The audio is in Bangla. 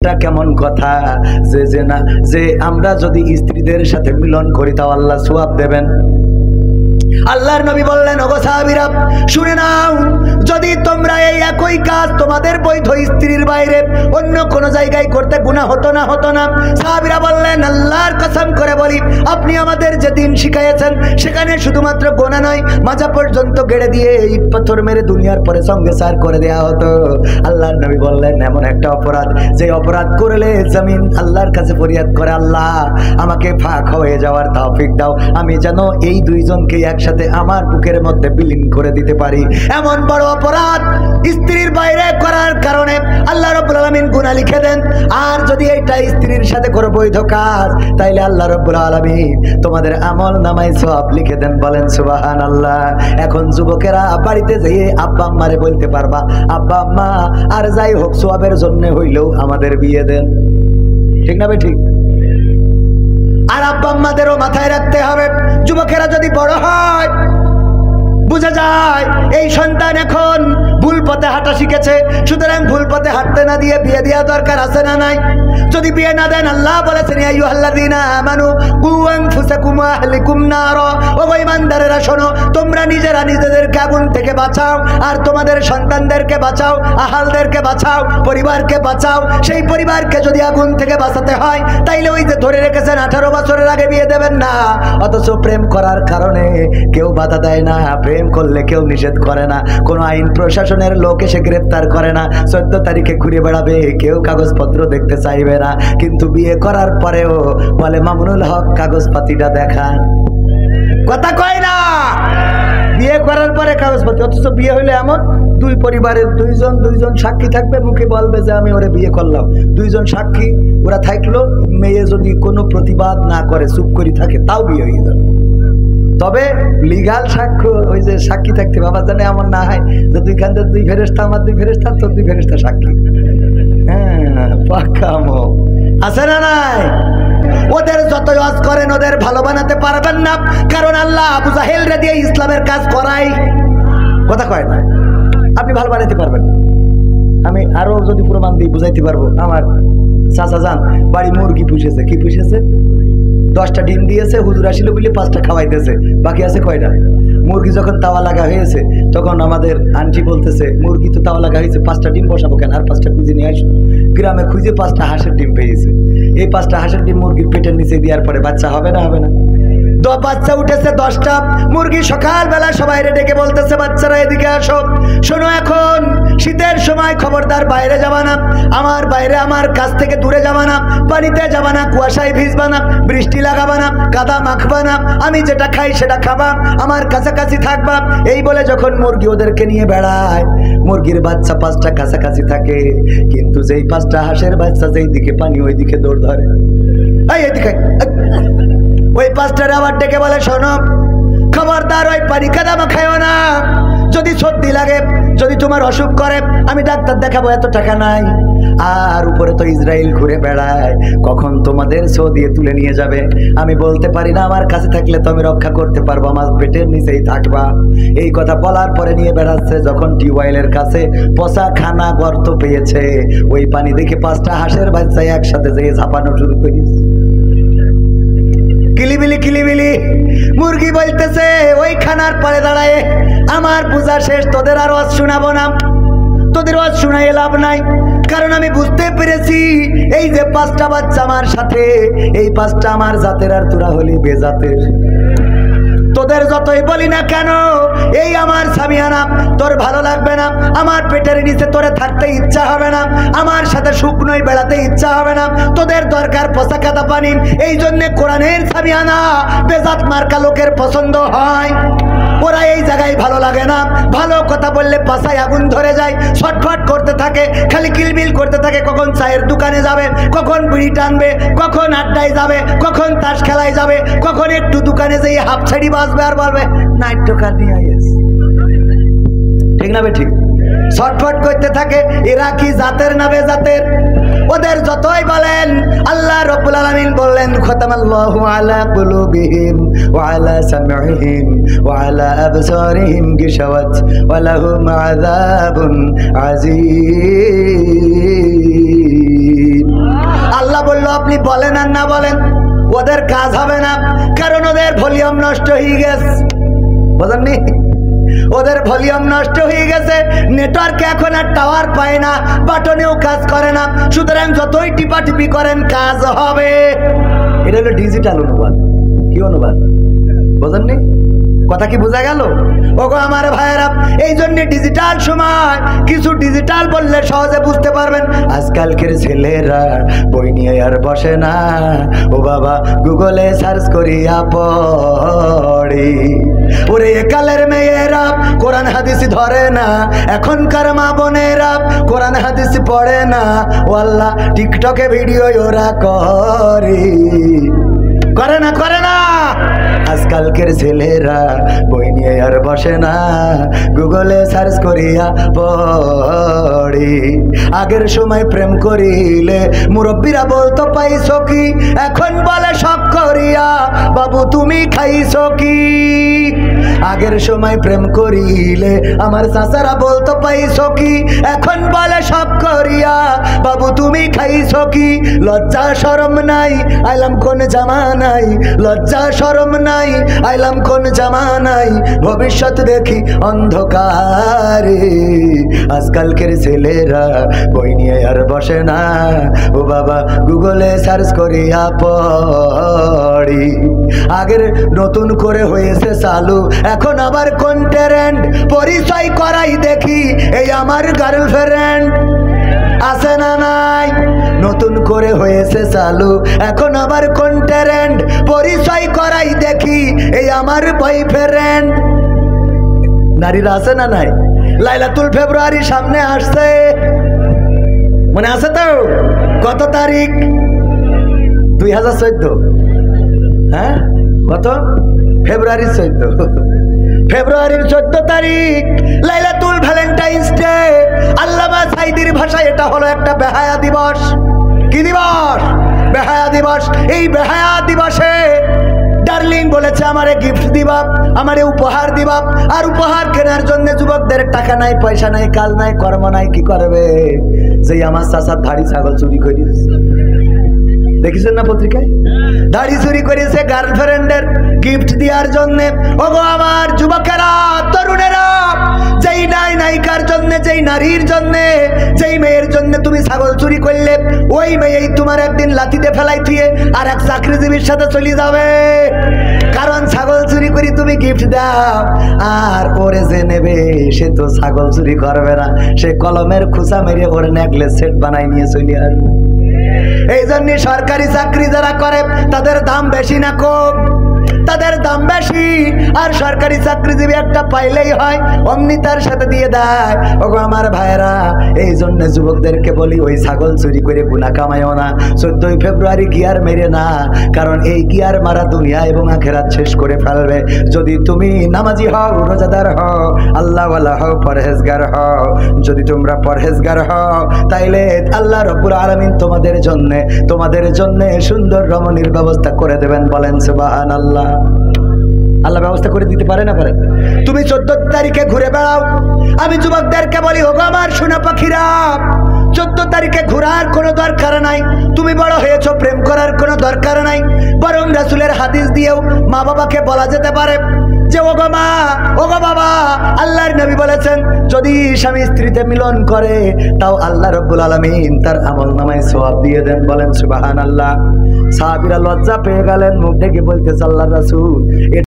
কেমন কথা যে আমরা যদি স্ত্রীদের সাথে মিলন করি তাও আল্লাহ সওয়াব দেবেন। আল্লাহর নবী বললেন, ওগো সাহাবীরা শুনে নাও, যদি তোমরা এই একই কাজ তোমাদের বৈধ স্ত্রীর বাইরে অন্য কোন জায়গায় করতে গুনাহ হতো না। সাহাবীরা বললেন, আল্লাহর কসম করে বলি, আপনি আমাদের যে দিন শিখাইয়েছেন সেখানে শুধুমাত্র গোনা নয়, মাজা পর্যন্ত গেড়ে দিয়ে ইট পাথর মেরে দুনিয়ার পরে সঙ্গে সার করে দেওয়া হতো। আল্লাহর নবী বললেন, এমন একটা অপরাধ যে অপরাধ করলে জমিন আল্লাহর কাছে ফরিয়াদ করে, আল্লাহ আমাকে ফাঁক হয়ে যাওয়ার তৌফিক দাও, আমি যেন এই দুইজনকে একসাথে আমার বুকের মধ্যে বিলীন করে দিতে পারি। এমন বড় অপরাধ স্ত্রীর বাইরে করার কারণে আল্লাহ রাব্বুল আলামিন গুনাহ লিখে দেন। আর যদি এইটা স্ত্রীর সাথে করে বৈধ কাজ, তাইলে আল্লাহ রাব্বুল আলামিন তোমাদের আমল নামায় সওয়াব লিখে দেন। বলেন সুবহানাল্লাহ। এখন যুবকেরা বাড়িতে যেয়ে আব্বা আম্মারে বলতে পারবা, আব্বা আম্মা আর যাই হোক সওয়াবের জন্য হইলেও আমাদের বিয়ে দেন। ঠিক না ভাই? ঠিক। আর আব্বা আম্মাদেরও মাথায় রাখতে হবে, যুবকেরা যদি বড় হয় বুঝা যায় এই সন্তান এখন ভুল পথে হাঁটা শিখেছে, সুতরাং ভুল পথে হাঁটতে না দিয়ে বিয়ে দেওয়া দরকার আছে না নাই? যদি বিয়ে না দেন, আল্লাহ বলেছেন, ইয়া আইয়ুহাল্লাযীনা আমানু কু আনফুসাকুম ওয়া আহলিকুম নারা, ও ঈমানদারেরা শোনো, তোমরা নিজেরা নিজেদেরকে আগুন থেকে বাঁচাও আর তোমাদের সন্তানদেরকে বাঁচাও, আহালদেরকে বাঁচাও, পরিবারকে বাঁচাও। সেই পরিবারকে যদি আগুন থেকে বাঁচাতে হয়, তাইলে ওই যে ধরে রেখেছেন 18 বছরের আগে বিয়ে দেবেন না, অথচ প্রেম করার কারণে কেউ বাধা দেয় না, প্রেম করলে কেউ নিষেধ করে না, কোনো আইন প্রশাসনের লোক এসে গ্রেফতার করে না, 14 তারিখে ঘুরে বেড়াবে, কেউ কাগজপত্র দেখতে চাইবে না। কিন্তু বিয়ে করার পরেও বলে, মামুনুল হক কাগজপাতিটা দেখান। কথা কয় না? বিয়ে করার পরে কাগজপত্র, অথচ বিয়ে হইলে এমন দুই পরিবারের দুইজন সাক্ষী থাকবে, মুখে বলবে যে আমি ওরে বিয়ে করলাম, দুইজন সাক্ষী ওরা থাকলো, মেয়ে যদি কোনো প্রতিবাদ না করে চুপ করে থাকে তাও বিয়ে হয়ে যাবে। তবে লিগাল সাক্ষ্য, ওই যে সাক্ষী থাকতে বাবা জানে এমন না হয় যে দুইখান থেকে 2 ফেরেশতা, আমার 2 ফেরেশতা, তোর 2 ফেরেশতা সাক্ষী। হ্যাঁ, পাকামো আছে না নাই? ওদের যত ওয়াজ করেন ওদের ভালো বানাতে পারবেন না, কারণ আল্লাহ আবু জাহেলরে দিয়ে ইসলামের কাজ করাই। কথা কয় না? আপনি ভালো বানাতে পারবেন না। আমি আরো যদি প্রমাণ দিই বুঝাইতে পারবো। আমার চাচা যান বাড়ি মুরগি পুষেছে। কি পুষেছে? 10টা ডিম দিয়েছে, হুজুর আসিল বলে 5টা খাওয়াইতেছে, বাকি আছে কয়টা? মুরগি যখন তাওয়া লাগা হয়েছে তখন আমাদের আন্টি বলতেছে, মুরগি তো তাওয়া লাগা হয়েছে, 5টা ডিম বসাবো কেন, আর 5টা খুঁজে নিয়ে আসো। গ্রামে খুঁজে 5টা হাঁসের ডিম পেয়েছে। এই 5টা হাঁসের ডিম মুরগির পেটের নিচে দেওয়ার পরে বাচ্চা হবে না? হবে না? বাচ্চা উঠেছে 10টা। মুরগি সকালবেলা সবাই ডেকে বলতেছে, বাচ্চারা এদিকে আসো, শোনো, এখন শীতের সময় খবরদার বাইরে যাবা না, আমার বাইরে আমার কাছ থেকে দূরে যাবা না, পানিতে যাবা না, কুয়াশায় ভিজবা না, বৃষ্টি লাগাবা না, কাদা মাখবা না, আমি যেটা খাই সেটা খাবা, আমার কাছাকাছি থাকবা। এই বলে যখন মুরগি ওদেরকে নিয়ে বেড়ায়, মুরগির বাচ্চা 5টা কাছাকাছি থাকে, কিন্তু যেই 5টা হাঁসের বাচ্চা যেই দিকে পানি ওই দিকে দৌড় ধরে। এই এদিকে, ওই 5টার আবার ডেকে বলে, শোনো, খবরদার ওই পানি কাদা মাখায়ও না, যদি সর্দি লাগে, যদি তোমার অসুখ করে, আমি ডাক্তার দেখাবো, এত টাকা নাই। আর উপরে তো ইসরায়েল ঘুরে বেড়ায়, কখন তোমাদের শো দিয়ে তুলে নিয়ে যাবে আমি বলতে পারি না, আমার কাছে থাকলে তো আমি রক্ষা করতে পারবো, আমার পেটের নিচেই থাকবা। এই কথা বলার পরে নিয়ে বেড়াচ্ছে। যখন টিউবওয়েলের কাছে পচা খানা গর্ত পেয়েছে, ওই পানি দেখে 5টা হাঁসের বাচ্চা একসাথে যেয়ে ঝাঁপানো শুরু করেছে। কিলিবিলি মুরগি বলতেছে ওই খানার পরে দাঁড়ায়, আমার পূজা শেষ, তোদের আর ওয়াজ শোনাবো না, তোদের ওয়াজ শোনাই লাভ নাই, কারণ আমি বুঝতে পেরেছি এই যে 5টা বাচ্চা আমার সাথে, এই 5টা আমার জাতের আর তোরা হলি বেজাতের। তোদের যতই বলি না কেন, এই আমার সামিয়ানা, তোর ভালো লাগবে না, আমার পেটের নিচে তোরে থাকতে ইচ্ছা হবে না, আমার সাথে শুকনোই বেড়াতে ইচ্ছা হবে না, তোদের দরকার পচা কাদা পানি। এই জন্যে কোরআনের সামিয়ানা বেজাত মার্কা লোকের পছন্দ হয়, ওরা এই জায়গায় ভালো লাগে না। ভালো কথা বললে পাছায় আগুন ধরে যায়, ছটফট করতে থাকে, খালি কিলবিল করতে থাকে, কখন চায়ের দোকানে যাবে, কখন বিড়ি টানবে, কখন আড্ডায় যাবে, কখন তাস খেলায় যাবে, কখন একটু দোকানে যেয়ে হাফ ছাড়ি বাজবে আর বলবে নাইট্রোকার নিয়ে আইস। ঠিক না? ঠিক। ছটফট করতে থাকে। এরা কি জাতের না বেজাতের? ওদের যতই বলেন, আল্লাহ রাব্বুল আলামিন বললেন, খতামাল্লাহু আলা কুলুবিহিম ওয়া আলা সামঈহিম ওয়া আলা আবসারিহিম গিশাওয়াত ওয়া লাহুম আযাবুন আযীম। আপনি বলেন আর না বলেন ওদের কাজ হবে না, কারণ ওদের ভলিউম নষ্ট হয়ে গেছে। বুঝেননি? ওদের ভলিউম নষ্ট হয়ে গেছে, নেটওয়ার্কে এখন আর টাওয়ার পায় না, বাটনেও কাজ করে না, সুতরাং যতই টিপাটিপি করেন কাজ হবে। এটা হলো ডিজিটাল অনুবাদ। কি অনুবাদ? বুঝেননি? কথা কি বোঝা গেল? ওগো আমার ভাইয়েরা, এই জন্য ডিজিটাল সময় কিছু ডিজিটাল বললে সহজে বুঝতে পারবেন। আজকালকের ছেলেরা বই নিয়ে আর বসে না, ও বাবা গুগলে সার্চ করিয়া পড়ে। ওরে একালের মেয়েরা কোরআন হাদিস ধরে না, এখনকার মা বোনেরা কোরআন হাদিস পড়ে না, ও আল্লাহ টিকটকে ভিডিও ওরা করে না করে না। আজকালকের ছেলেরা বই নিয়ে আর বসে না, গুগলে সার্চ করিয়া পড়ে। আগের সময় প্রেম করিলে মুরব্বীরা বলতো পাইছো কি, এখন বলে সব করিয়া বাবু তুমি খাইছো কি। আগের সময় প্রেম করিলে আমার চাচারা বলতো পাইছো কি, এখন বলে সব করিয়া বাবু তুমি খাইছো কি। লজ্জা শরম নাই আইলাম কোন জামানাই, লজ্জা শরম নাই আইলাম কোন জামানাই, ভবিষ্যৎ দেখি অন্ধকারে। আজকালকের ছেলেরা বই নিয়ে আর বসে না, ও বাবা গুগলে সার্চ করিয়া পড়ি। আগের নতুন করে হয়েছে চালু, এখন আবার কোন ট্রেন্ড, পরিচয় করাই দেখি এই আমার গার্লফ্রেন্ড। আছে না নাই? নতুন করে হয়েছে চালু, এখন আবার কোন ট্রেন্ড, পরিচয় করাই দেখি এই আমার বয়ফ্রেন্ড। নারীরা আছে না নাই? লাইলাতুল ফেব্রুয়ারি সামনে আসছে, মনে আছে তো? কত তারিখ? 2014। হ্যাঁ, কত? ফেব্রুয়ারির 14। ফেব্রুয়ারির 14 তারিখ লাইলাতুল ভ্যালেন্টাইন্স ডে। আল্লামা সাঈদীর ভাষায় এটা হলো একটা বেহায়া দিবস। কি দিবস? বেহায়া দিবস। এই বেহায়া দিবসে ডার্লিং বলেছে আমারে গিফট দিবা, আমারে উপহার দিবা, আর উপহার কেনার জন্য যুবকদের টাকা নাই, পয়সা নাই, কাজ নাই, কর্ম নাই, কি করবে? যে আমার চাচার ধাড়ি ছাগল চুরি করিস, দেখেছেন না পত্রিকায়? দাড়ি চুরি করেছে গার্লফ্রেন্ডের গিফট দেওয়ার জন্য। ওগো আমার যুবকেরা, তরুণেরা, যেই নায়িকার জন্য, যেই নারীর জন্য, যেই মেয়ের জন্য তুমি ছাগল চুরি করলে, ওই মেয়েই তোমার একদিন লাথিতে ফেলাই থুয়ে আর এক চাকরিজীবীর সাথে চলে যাবে। কারণ ছাগল চুরি করে তুমি গিফট দাও, আর ওরে যে নেবে সে তো ছাগল চুরি করবে না, সে কলমের খুচা মেরে ওরে নেকলেস সেট বানাই নিয়ে চলে আসবে। এই জন্য সরকারি চাকরি যারা করে তাদের দাম বেশি না কম? তাদের দাম বেশি। আর সরকারি চাকরিজীবী একটা পাইলেই হয় অমনি তার সাথে দিয়ে দেয়। ওগো আমার ভাইরা, এই জন্য যুবকদেরকে বলি ওই ছাগল চুরি করে গুনাহ কামাইও না। 14 ফেব্রুয়ারি গিয়ার মেরে না, কারণ এই গিয়ার মারা দুনিয়া এবং আখেরাত শেষ করে ফেলবে। যদি তুমি নামাজি হও, রোজাদার হও, আল্লাহওয়ালা হও, পরহেজগার হও, যদি তোমরা পরহেজগার হও, তাইলে আল্লাহ রব্বুল আলামিন তোমাদের জন্য সুন্দর রমণীর ব্যবস্থা করে দেবেন। বলেন সুবহানাল্লাহ। আল্লাহ ব্যবস্থা করে দিতে পারে না পারে? তুমি 14 তারিখে ঘুরে বেড়াও। আমি যুবকদেরকে বলি, ওগো আমার সোনা পাখিরা, 14 তারিখে ঘোরার কোনো দরকার নাই। তুমি বড় হয়েছো, প্রেম করার কোনো দরকার নাই। বরং রাসূলের হাদিস দিয়েও মা বাবাকে বলা যেতে পারে যে ওগো মা, ওগো বাবা, আল্লাহর নবী বলেছেন যদি স্বামী স্ত্রীতে মিলন করে তাও আল্লাহ রব্বুল আলামিন তার আমলনামায় সওয়াব দিয়ে দেন। বলেন সুবহানাল্লাহ। সাহাবীরা লজ্জা পেয়ে গেলেন, মুখ ঢেকে বলতেছে আল্লাহর রাসূল